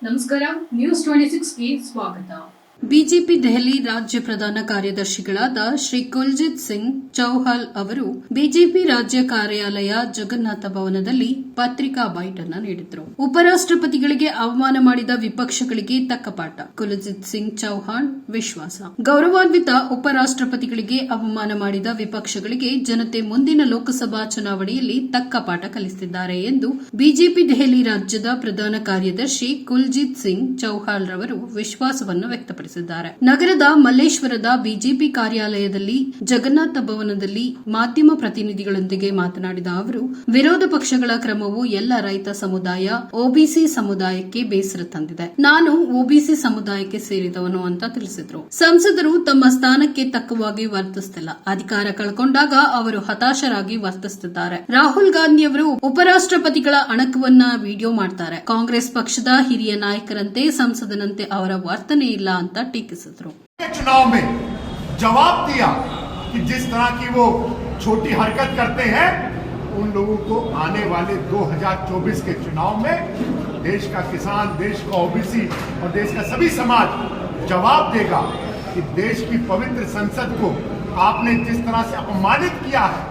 ನಮಸ್ಕಾರ ನ್ಯೂಸ್ 26ಗೆ ಸ್ವಾಗತ. ಬಿಜೆಪಿ ದೆಹಲಿ ರಾಜ್ಯ ಪ್ರಧಾನ ಕಾರ್ಯದರ್ಶಿಗಳಾದ ಶ್ರೀ ಕುಲ್ಜಿತ್ ಸಿಂಗ್ ಚೌಹಾಲ್ ಅವರು ಬಿಜೆಪಿ ರಾಜ್ಯ ಕಾರ್ಯಾಲಯ ಜಗನ್ನಾಥ ಭವನದಲ್ಲಿ ಪತ್ರಿಕಾ ಬೈಟ್ ಅನ್ನು ನೀಡಿದರು. ಉಪರಾಷ್ಟ್ರಪತಿಗಳಿಗೆ ಅವಮಾನ ಮಾಡಿದ ವಿಪಕ್ಷಗಳಿಗೆ ತಕ್ಕ ಪಾಠ, ಕುಲ್ಜಿತ್ ಸಿಂಗ್ ಚೌಹಾಣ್ ವಿಶ್ವಾಸ. ಗೌರವಾನ್ವಿತ ಉಪರಾಷ್ಟ್ರಪತಿಗಳಿಗೆ ಅವಮಾನ ಮಾಡಿದ ವಿಪಕ್ಷಗಳಿಗೆ ಜನತೆ ಮುಂದಿನ ಲೋಕಸಭಾ ಚುನಾವಣೆಯಲ್ಲಿ ತಕ್ಕ ಪಾಠ ಕಲಿಸಿದ್ದಾರೆ ಎಂದು ಬಿಜೆಪಿ ದೆಹಲಿ ರಾಜ್ಯದ ಪ್ರಧಾನ ಕಾರ್ಯದರ್ಶಿ ಕುಲ್ಜಿತ್ ಸಿಂಗ್ ಚೌಹಾಲ್ ರವರು ವಿಶ್ವಾಸವನ್ನು ವ್ಯಕ್ತಪಡಿಸಿದ್ದಾರೆ. ನಗರದ ಮಲ್ಲೇಶ್ವರದ ಬಿಜೆಪಿ ಕಾರ್ಯಾಲಯದಲ್ಲಿ ಜಗನ್ನಾಥ ಭವನದಲ್ಲಿ ಮಾಧ್ಯಮ ಪ್ರತಿನಿಧಿಗಳೊಂದಿಗೆ ಮಾತನಾಡಿದ ಅವರು, ವಿರೋಧ ಪಕ್ಷಗಳ ಕ್ರಮವು ಎಲ್ಲ ರೈತ ಸಮುದಾಯ, ಒಬಿಸಿ ಸಮುದಾಯಕ್ಕೆ ಬೇಸರ ತಂದಿದೆ. ನಾನು ಒಬಿಸಿ ಸಮುದಾಯಕ್ಕೆ ಸೇರಿದವನು ಅಂತ ತಿಳಿಸಿದರು. ಸಂಸದರು ತಮ್ಮ ಸ್ಥಾನಕ್ಕೆ ತಕ್ಕವಾಗಿ ವರ್ತಿಸುತ್ತಿಲ್ಲ. ಅಧಿಕಾರ ಕಳ್ಕೊಂಡಾಗ ಅವರು ಹತಾಶರಾಗಿ ವರ್ತಿಸುತ್ತಿದ್ದಾರೆ. ರಾಹುಲ್ ಗಾಂಧಿ ಅವರು ಉಪರಾಷ್ಟ್ರಪತಿಗಳ ಅಣಕವನ್ನ ವಿಡಿಯೋ ಮಾಡ್ತಾರೆ. ಕಾಂಗ್ರೆಸ್ ಪಕ್ಷದ ಹಿರಿಯ ನಾಯಕರಂತೆ ಸಂಸದನಂತೆ ಅವರ ವರ್ತನೆ ಇಲ್ಲ ಅಂತ ಟೀಕಿಸಿದರು. चुनाव में जवाब दिया कि जिस तरह की वो छोटी हरकत करते हैं उन लोगों को आने वाले 2024 के चुनाव में देश का किसान, देश का ओबीसी और देश का सभी समाज जवाब देगा कि देश की पवित्र संसद को आपने जिस तरह से अपमानित किया है.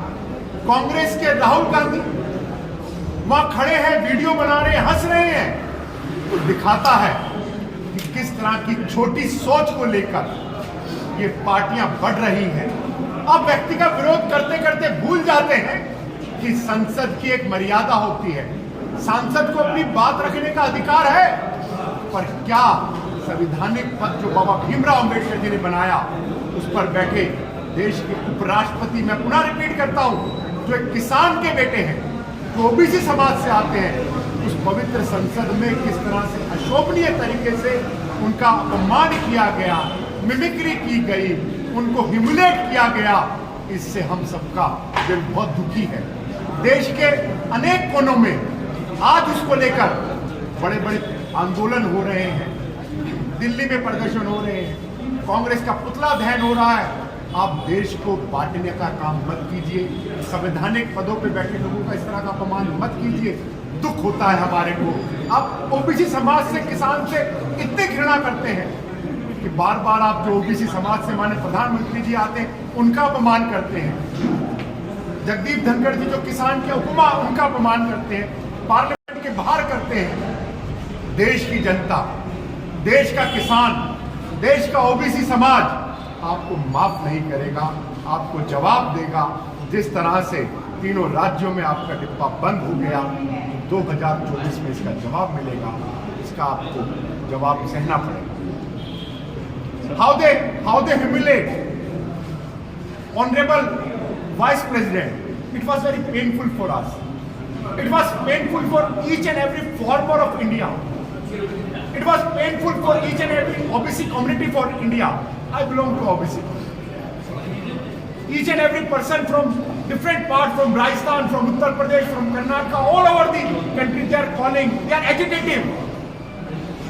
कांग्रेस के राहुल गांधी वहां खड़े हैं, वीडियो बना रहे हैं, हंस रहे हैं, तो दिखाता है कि किस तरह की छोटी सोच को लेकर ये पार्टियां बढ़ रही हैं. अब व्यक्ति का विरोध करते करते भूल जाते हैं कि संसद की एक मर्यादा होती है. सांसद को अपनी बात रखने का अधिकार है, पर क्या संवैधानिक पद जो बाबा भीमराव अम्बेडकर जी ने बनाया उस पर बैठे देश के उपराष्ट्रपति, मैं पुनः रिपीट करता हूं, जो एक किसान के बेटे हैं, जो ओबीसी समाज से आते हैं, उस पवित्र संसद में किस तरह से अशोभनीय तरीके से उनका अपमान किया गया, मिमिक्री की गई, उनको ह्यूमिलेट किया गया. इससे हम सबका दिल बहुत दुखी है. देश के अनेक कोनों में आज उसको लेकर बड़े बड़े आंदोलन हो रहे हैं, दिल्ली में प्रदर्शन हो रहे हैं, कांग्रेस का पुतला दहन हो रहा है. आप देश को बांटने का काम मत कीजिए. संवैधानिक पदों पे बैठे लोगों का इस तरह का अपमान मत कीजिए. दुख होता है हमारे को. आप ओबीसी समाज से, किसान से इतनी घृणा करते हैं कि बार बार आप जो ओबीसी समाज से माने प्रधानमंत्री जी आते हैं उनका अपमान करते हैं. जगदीप धनखड़ जी जो किसान के उपमा, उनका अपमान करते हैं, पार्लियामेंट के बाहर करते हैं. देश की जनता, देश का किसान, देश का ओबीसी समाज आपको माफ नहीं करेगा, आपको जवाब देगा. जिस तरह से तीनों राज्यों में आपका डिब्बा बंद हो गया, 2024 में इसका जवाब मिलेगा. इसका आपको जवाब सहना पड़ेगा. How they humiliate Honorable Vice President. It was very painful for us. It was painful for each and every farmer of India. It was painful for each and every OBC community for India. I belong to OBC. Each and every person from different parts, from Rajasthan, from Uttar Pradesh, from Karnataka, all over the country, they are calling, they are agitative.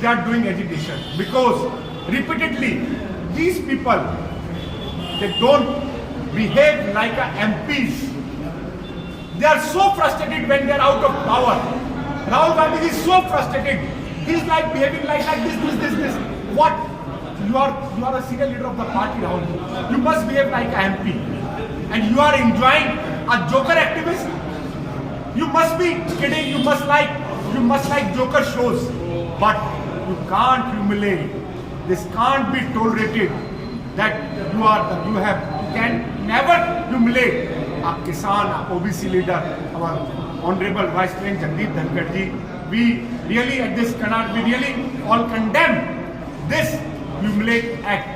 They are doing agitation because repeatedly these people, they don't behave like MPs. They are so frustrated when they are out of power. Rahul Gandhi is so frustrated. He is like behaving like this. What? You are a senior leader of the party, Rahul. You must behave like an MP. And you are enjoying a joker activist. You must be kidding. You must like joker shows. But you can't humiliate. This can't be tolerated. That you can never humiliate a kisan, a OBC leader, our Honorable Vice President Jagdeep Dhankar ji. We really at this canal, we really all condemn this humiliate act.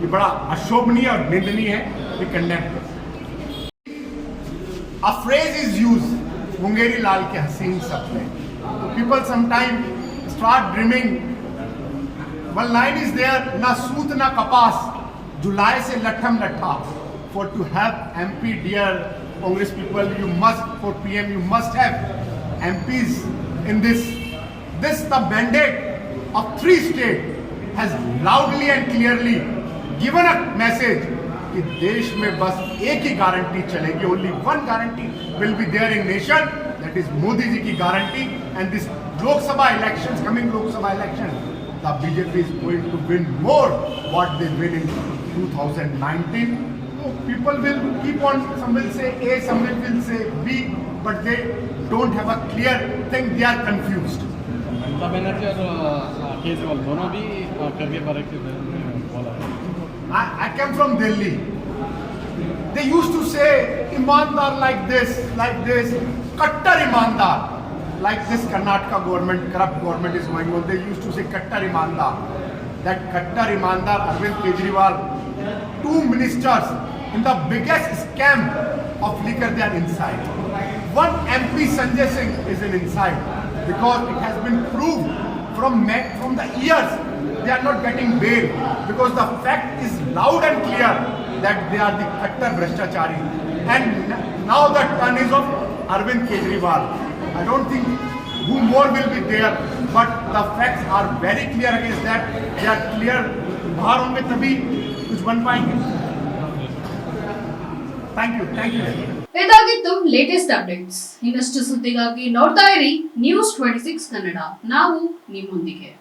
ये बड़ा अशोभनीय और निंदनीय है. We condemn. A phrase is used, Mungeri लाल के हसीन सपने. People sometimes start dreaming. One line is there, ना सूत ना कपास, जुलाई से लठम लठा. For to have MP, dear Congress people, you must, for PM, you must have MPs in this. This the mandate of 3 states has loudly and clearly given a message कि देश में बस एक ही guarantee चलेगी. Only one guarantee will be there in nation, that is Modi ji की guarantee. And this Lok Sabha elections, coming Lok Sabha elections, the BJP is going to win more what they win in 2019. So people will keep on, some will say A, some will say B, but they don't have a clear thing, they are confused. Mamata Banerjee और केजरीवाल दोनों भी करके बारे बोला है. I came from Delhi. They used to say Imandar like this, Kattar Imandar. Like this Karnataka government, corrupt government is going on. They used to say Kattar Imandar. That Kattar Imandar, Arvind Kejriwal, 2 ministers in the biggest scam of liquor, they are inside. One MP Sanjay Singh is inside because it has been proved from the years they are not getting bail because the fact is loud and clear that they are the Kattar Bhrashtachari. And now the turn is of Arvind Kejriwal. I don't think who more will be there, but the facts are very clear against that. They are clear. बाहर होंगे तभी कुछ बन पाएंगे. Thank you. ಇದಾಗಿತ್ತು latest updates. ಇನ್ನಷ್ಟು ಸುದ್ದಿಗಾಗಿ ನೋಡ್ತಾ ಇರಿ ನ್ಯೂಸ್ 26 ಕನ್ನಡ. ನಾವು ನಿಮ್ಮೊಂದಿಗೆ.